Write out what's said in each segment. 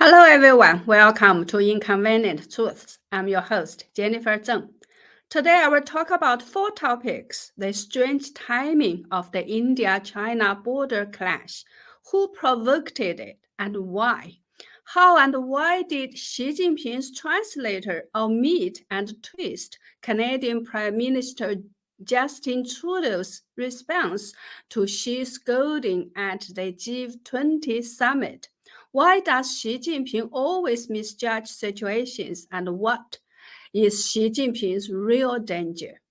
Hello everyone, welcome to Inconvenient Truths. I'm your host, Jennifer Zeng. Today I will talk about 4 topics: the strange timing of the India-China border clash, who provoked it and why, how and why did Xi Jinping's translator omit and twist Canadian Prime Minister Justin Trudeau's response to Xi's scolding at the G20 Summit. Why does Xi Jinping always misjudge situations, and what is Xi Jinping's real danger?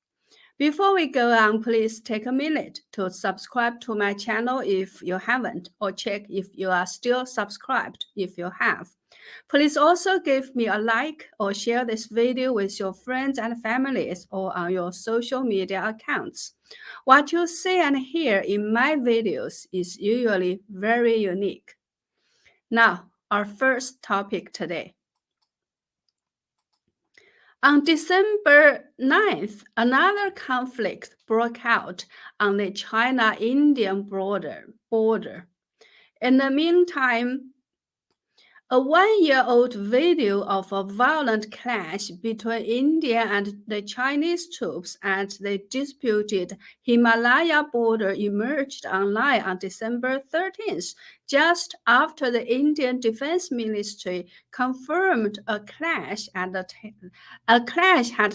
Before we go on, please take a minute to subscribe to my channel if you haven't, or check if you are still subscribed if you have. Please also give me a like or share this video with your friends and families or on your social media accounts. What you see and hear in my videos is usually very unique. Now, our first topic today. On December 9th, another conflict broke out on the China-Indian border. In the meantime, a one-year-old video of a violent clash between India and the Chinese troops at the disputed Himalaya border emerged online on December 13th, just after the Indian Defense Ministry confirmed a clash had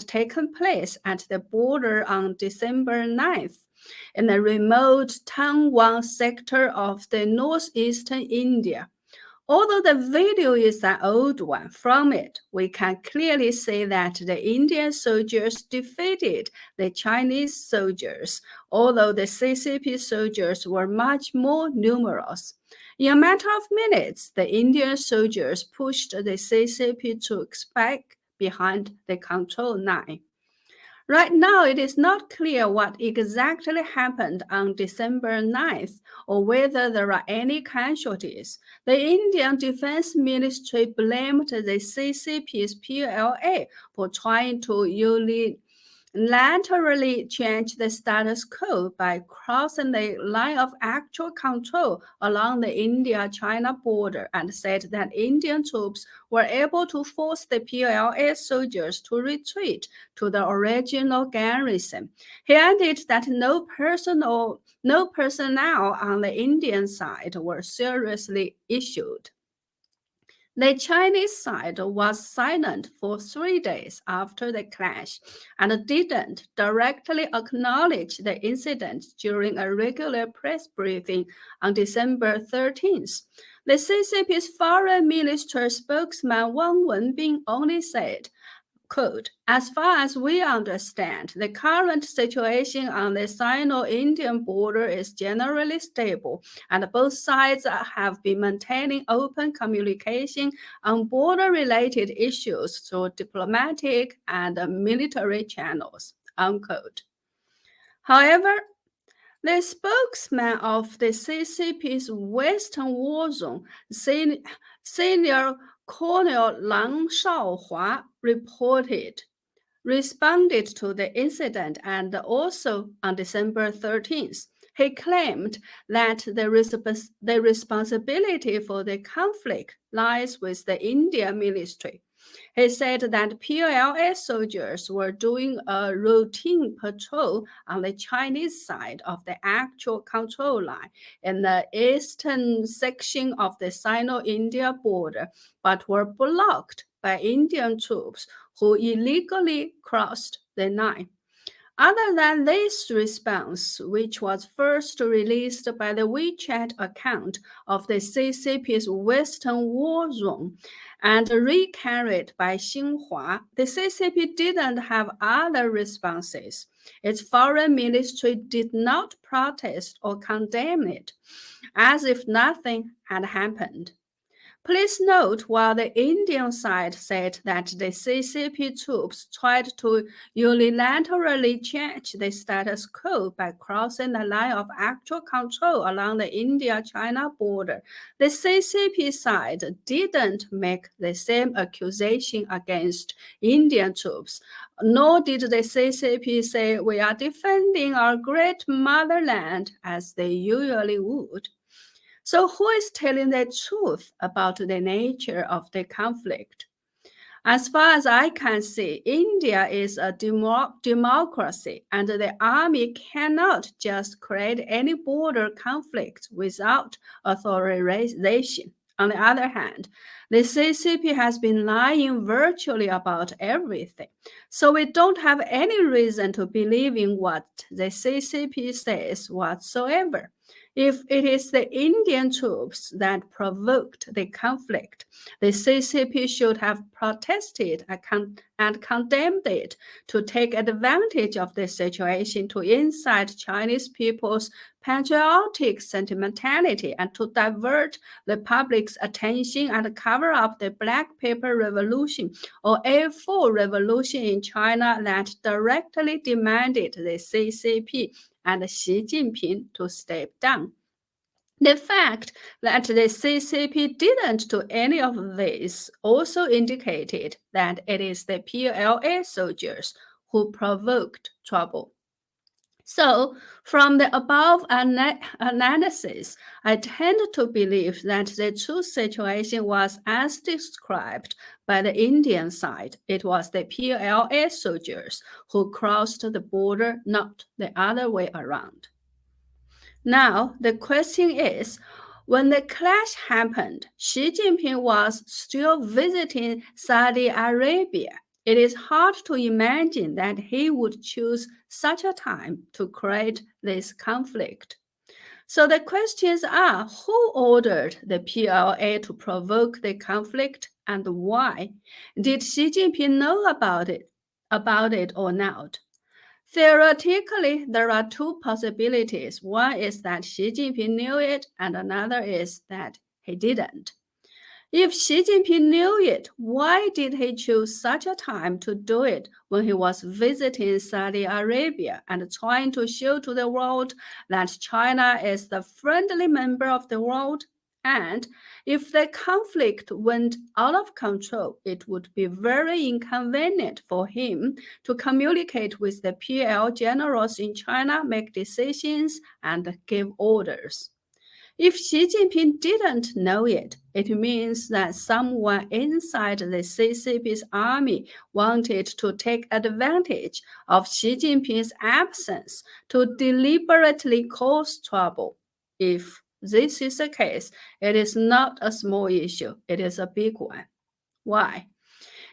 taken place at the border on December 9th in a remote Tangwang sector of the northeastern India. Although the video is an old one, from it we can clearly see that the Indian soldiers defeated the Chinese soldiers, although the CCP soldiers were much more numerous. In a matter of minutes, the Indian soldiers pushed the CCP troops back behind the control line. Right now, it is not clear what exactly happened on December 9th or whether there are any casualties. The Indian Defense Ministry blamed the CCP's PLA for trying to unilaterally change the status quo by crossing the line of actual control along the India-China border, and said that Indian troops were able to force the PLA soldiers to retreat to the original garrison. He added that no personnel on the Indian side were seriously injured. The Chinese side was silent for 3 days after the clash and didn't directly acknowledge the incident during a regular press briefing on December 13th. The CCP's foreign ministry spokesman Wang Wenbin only said, quote, "As far as we understand, the current situation on the Sino-Indian border is generally stable, and both sides have been maintaining open communication on border-related issues through diplomatic and military channels," unquote. However, the spokesman of the CCP's Western War Zone, Senior Colonel Lang Shaohua, responded to the incident, and also on December 13th, he claimed that the responsibility for the conflict lies with the Indian military. He said that PLA soldiers were doing a routine patrol on the Chinese side of the actual control line in the eastern section of the Sino-India border, but were blocked by Indian troops who illegally crossed the line. Other than this response, which was first released by the WeChat account of the CCP's Western War Zone and recarried by Xinhua, the CCP didn't have other responses. Its foreign ministry did not protest or condemn it, as if nothing had happened. Please note, while the Indian side said that the CCP troops tried to unilaterally change the status quo by crossing the line of actual control along the India-China border, the CCP side didn't make the same accusation against Indian troops, nor did the CCP say we are defending our great motherland as they usually would. So who is telling the truth about the nature of the conflict? As far as I can see, India is a democracy, and the army cannot just create any border conflict without authorization. On the other hand, the CCP has been lying virtually about everything, so we don't have any reason to believe in what the CCP says whatsoever. If it is the Indian troops that provoked the conflict, the CCP should have protested and condemned it to take advantage of the situation to incite Chinese people's patriotic sentimentality and to divert the public's attention and cover up the Black Paper Revolution or a full revolution in China that directly demanded the CCP and Xi Jinping to step down. The fact that the CCP didn't do any of this also indicated that it is the PLA soldiers who provoked trouble. So, from the above analysis, I tend to believe that the true situation was as described by the Indian side. It was the PLA soldiers who crossed the border, not the other way around. Now, the question is, when the clash happened, Xi Jinping was still visiting Saudi Arabia. It is hard to imagine that he would choose such a time to create this conflict. So the questions are, who ordered the PLA to provoke the conflict and why? Did Xi Jinping know about it or not? Theoretically, there are two possibilities. One is that Xi Jinping knew it, and another is that he didn't. If Xi Jinping knew it, why did he choose such a time to do it when he was visiting Saudi Arabia and trying to show to the world that China is the friendly member of the world? And if the conflict went out of control, it would be very inconvenient for him to communicate with the PL generals in China, make decisions, and give orders. If Xi Jinping didn't know it, it means that someone inside the CCP's army wanted to take advantage of Xi Jinping's absence to deliberately cause trouble. If this is the case, it is not a small issue, it is a big one. Why?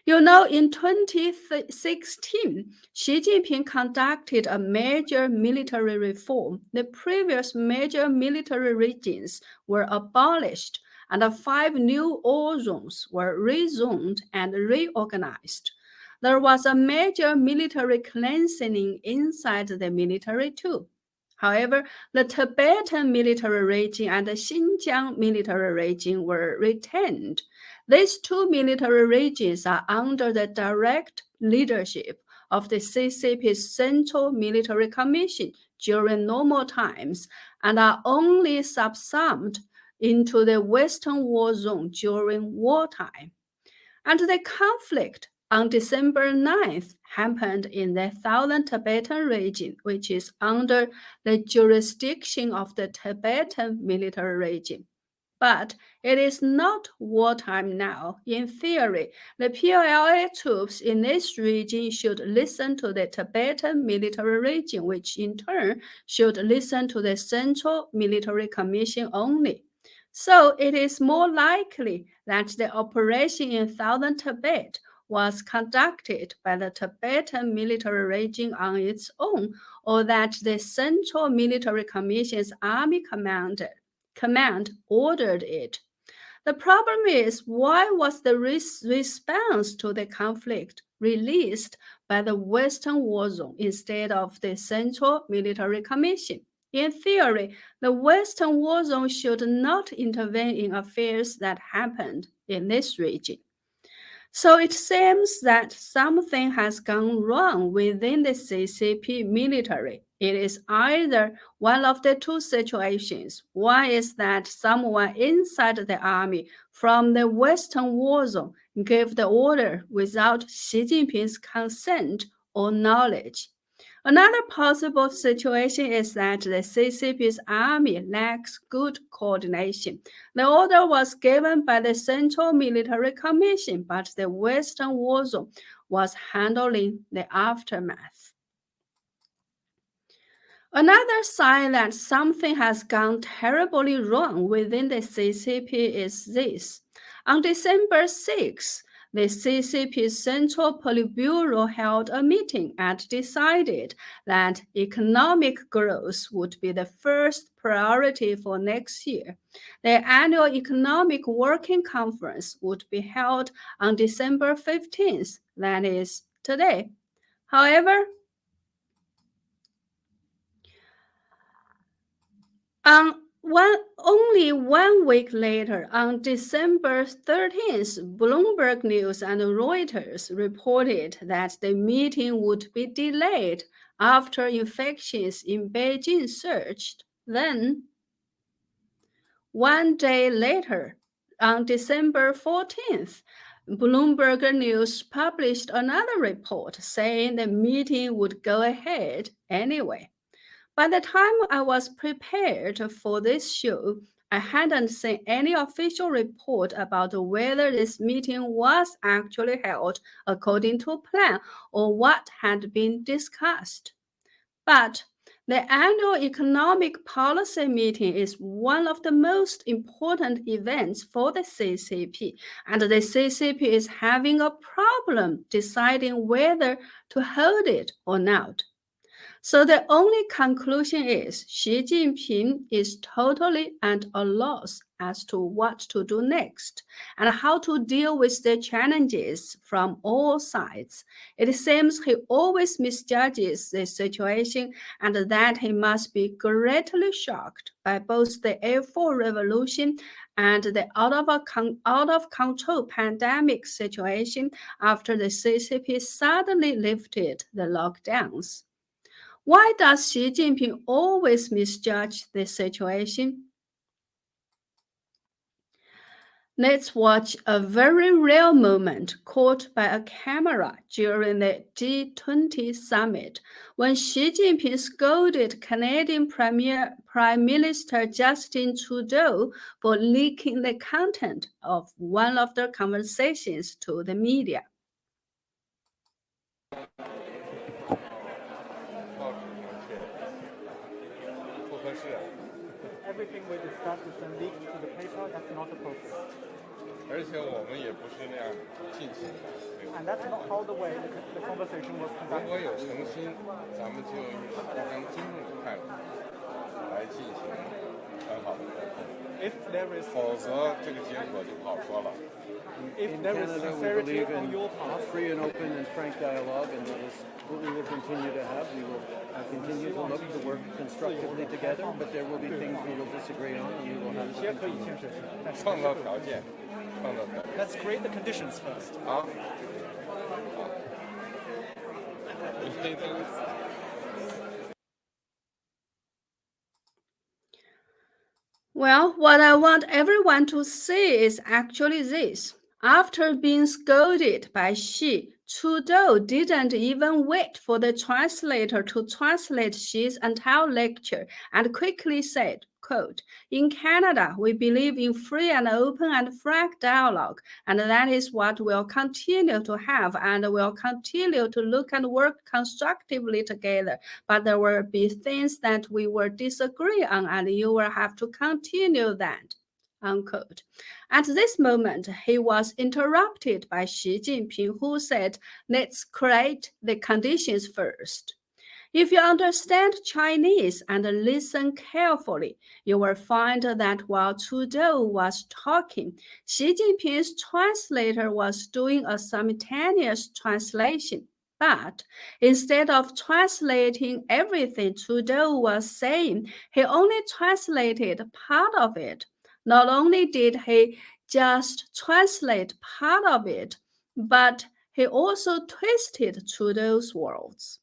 You know, in 2016, Xi Jinping conducted a major military reform. The previous major military regions were abolished, and 5 new war zones were rezoned and reorganized. There was a major military cleansing inside the military too. However, the Tibetan military region and the Xinjiang military region were retained. These 2 military regions are under the direct leadership of the CCP's Central Military Commission during normal times and are only subsumed into the Western War Zone during wartime. And the conflict on December 9th happened in the Southern Tibetan region, which is under the jurisdiction of the Tibetan military region. But it is not wartime now. In theory, the PLA troops in this region should listen to the Tibetan military region, which in turn should listen to the Central Military Commission only. So it is more likely that the operation in southern Tibet was conducted by the Tibetan military region on its own, or that the Central Military Commission's army command ordered it. The problem is, why was the response to the conflict released by the Western War Zone instead of the Central Military Commission? In theory, the Western War Zone should not intervene in affairs that happened in this region. So it seems that something has gone wrong within the CCP military. It is either one of the two situations. One is that someone inside the army from the Western War Zone gave the order without Xi Jinping's consent or knowledge. Another possible situation is that the CCP's army lacks good coordination. The order was given by the Central Military Commission, but the Western War Zone was handling the aftermath. Another sign that something has gone terribly wrong within the CCP is this. On December 6, the CCP's Central Politburo held a meeting and decided that economic growth would be the first priority for next year. The annual Economic Working Conference would be held on December 15th, that is, today. However, only 1 week later, on December 13th, Bloomberg News and Reuters reported that the meeting would be delayed after infections in Beijing surged. Then, 1 day later, on December 14th, Bloomberg News published another report saying the meeting would go ahead anyway. By the time I was prepared for this show, I hadn't seen any official report about whether this meeting was actually held according to plan or what had been discussed. But the annual economic policy meeting is one of the most important events for the CCP, and the CCP is having a problem deciding whether to hold it or not. So the only conclusion is Xi Jinping is totally at a loss as to what to do next and how to deal with the challenges from all sides. It seems he always misjudges the situation and that he must be greatly shocked by both the A4 revolution and the out-of-control pandemic situation after the CCP suddenly lifted the lockdowns. Why does Xi Jinping always misjudge the situation? Let's watch a very real moment caught by a camera during the G20 Summit when Xi Jinping scolded Canadian Prime Minister Justin Trudeau for leaking the content of one of their conversations to the media. Everything we discuss is then leaked to the paper. That's not appropriate. And that's not how the way the conversation was conducted. If there is sincerity on your part, free and open and frank dialogue, and that is what we will continue to have. We will continue to look to work constructively together, but there will be things we will disagree on, and we will have to continue. Let's create the conditions first. Well, what I want everyone to see is actually this. After being scolded by Xi, Trudeau didn't even wait for the translator to translate Xi's entire lecture and quickly said, quote, "In Canada, we believe in free and open and frank dialogue, and that is what we'll continue to have, and we'll continue to look and work constructively together. But there will be things that we will disagree on, and you will have to continue that." Unquote. At this moment, he was interrupted by Xi Jinping, who said, "Let's create the conditions first." If you understand Chinese and listen carefully, you will find that while Trudeau was talking, Xi Jinping's translator was doing a simultaneous translation. But instead of translating everything Trudeau was saying, he only translated part of it. Not only did he just translate part of it, but he also twisted Trudeau's words.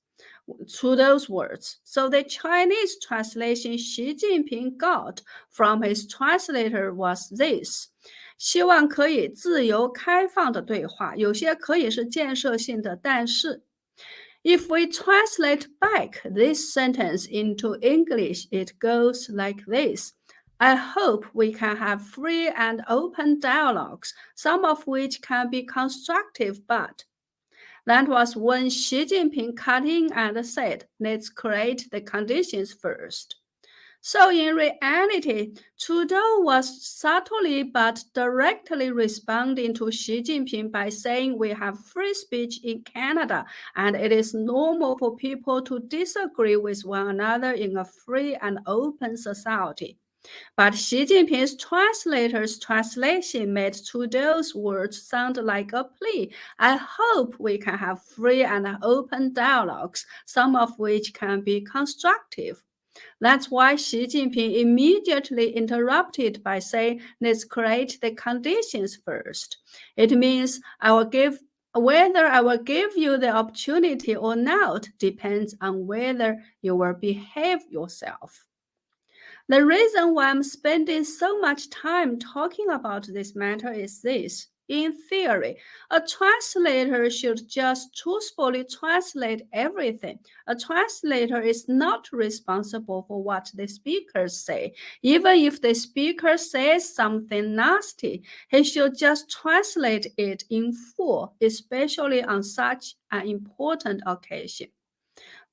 So the Chinese translation Xi Jinping got from his translator was this: 希望可以自由开放的对话，有些可以是建设性的，但是 If we translate back this sentence into English, it goes like this. I hope we can have free and open dialogues, some of which can be constructive, but that was when Xi Jinping cut in and said, let's create the conditions first. So in reality, Trudeau was subtly but directly responding to Xi Jinping by saying we have free speech in Canada and it is normal for people to disagree with one another in a free and open society. But Xi Jinping's translator's translation made Trudeau's words sound like a plea. I hope we can have free and open dialogues, some of which can be constructive. That's why Xi Jinping immediately interrupted by saying, let's create the conditions first. It means whether I will give you the opportunity or not depends on whether you will behave yourself. The reason why I'm spending so much time talking about this matter is this. In theory, a translator should just truthfully translate everything. A translator is not responsible for what the speakers say. Even if the speaker says something nasty, he should just translate it in full, especially on such an important occasion.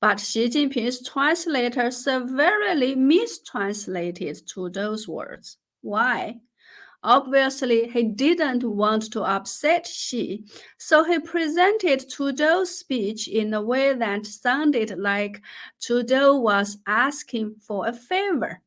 But Xi Jinping's translator severely mistranslated Trudeau's words. Why? Obviously, he didn't want to upset Xi, so he presented Trudeau's speech in a way that sounded like Trudeau was asking for a favor.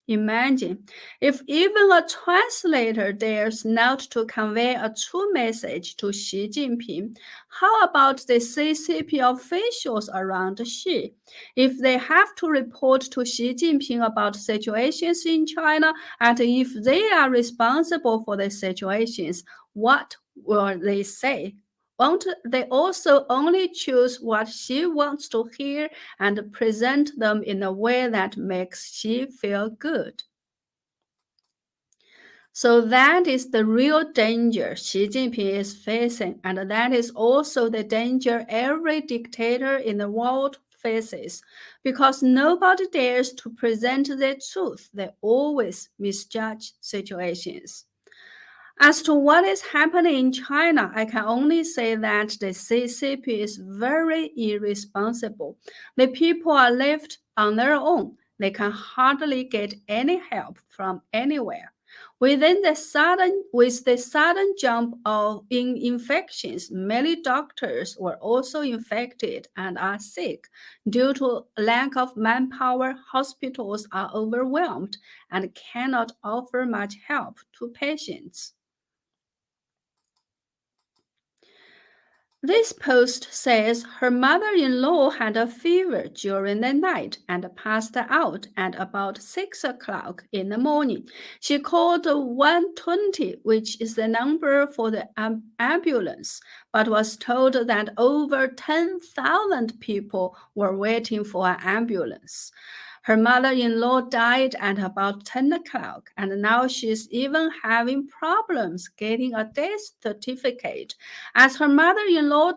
Imagine if even a translator dares not to convey a true message to Xi Jinping. How about the CCP officials around Xi? If they have to report to Xi Jinping about situations in China, and if they are responsible for the situations, what will they say? Won't they also only choose what Xi wants to hear and present them in a way that makes Xi feel good? So that is the real danger Xi Jinping is facing, and that is also the danger every dictator in the world faces, because nobody dares to present the truth. They always misjudge situations. As to what is happening in China, I can only say that the CCP is very irresponsible. The people are left on their own. They can hardly get any help from anywhere. With the sudden jump in infections, many doctors were also infected and are sick. Due to lack of manpower, hospitals are overwhelmed and cannot offer much help to patients. This post says her mother-in-law had a fever during the night and passed out at about 6 o'clock in the morning. She called 120, which is the number for the ambulance, but was told that over 10,000 people were waiting for an ambulance. Her mother-in-law died at about 10 o'clock, and now she's even having problems getting a death certificate. As her mother-in-law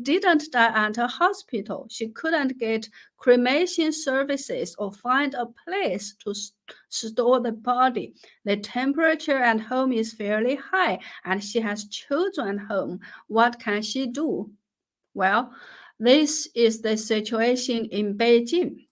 didn't die at a hospital, she couldn't get cremation services or find a place to store the body. The temperature at home is fairly high, and she has children home. What can she do? Well, this is the situation in Beijing.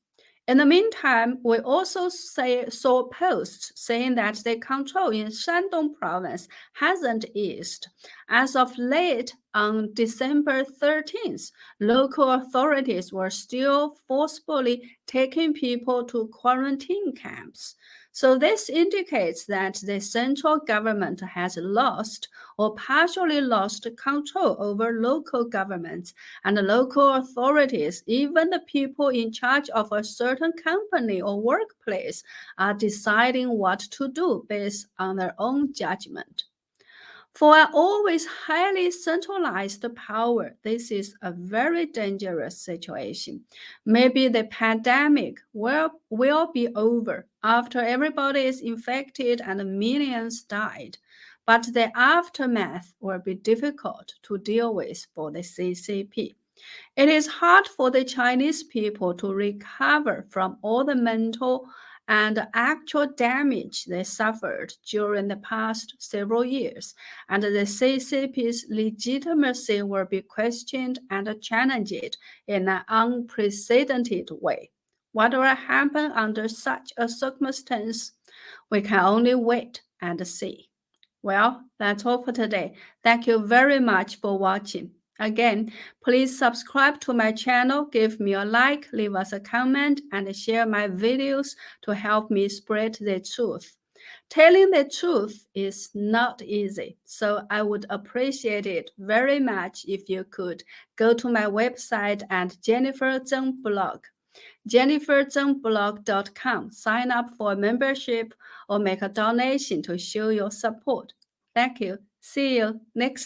In the meantime, we also saw posts saying that the control in Shandong province hasn't eased. As of late, on December 13th, local authorities were still forcibly taking people to quarantine camps. So this indicates that the central government has lost or partially lost control over local governments and local authorities. Even the people in charge of a certain company or workplace are deciding what to do based on their own judgment. For an always highly centralized power, this is a very dangerous situation. Maybe the pandemic will be over after everybody is infected and millions died, but the aftermath will be difficult to deal with for the CCP. It is hard for the Chinese people to recover from all the mental and actual damage they suffered during the past several years, and the CCP's legitimacy will be questioned and challenged in an unprecedented way. What will happen under such a circumstance? We can only wait and see. Well, that's all for today. Thank you very much for watching. Again, please subscribe to my channel, give me a like, leave us a comment, and share my videos to help me spread the truth. Telling the truth is not easy, so I would appreciate it very much if you could go to my website and Jennifer Zeng blog, jenniferzengblog.com, sign up for a membership or make a donation to show your support. Thank you. See you next time.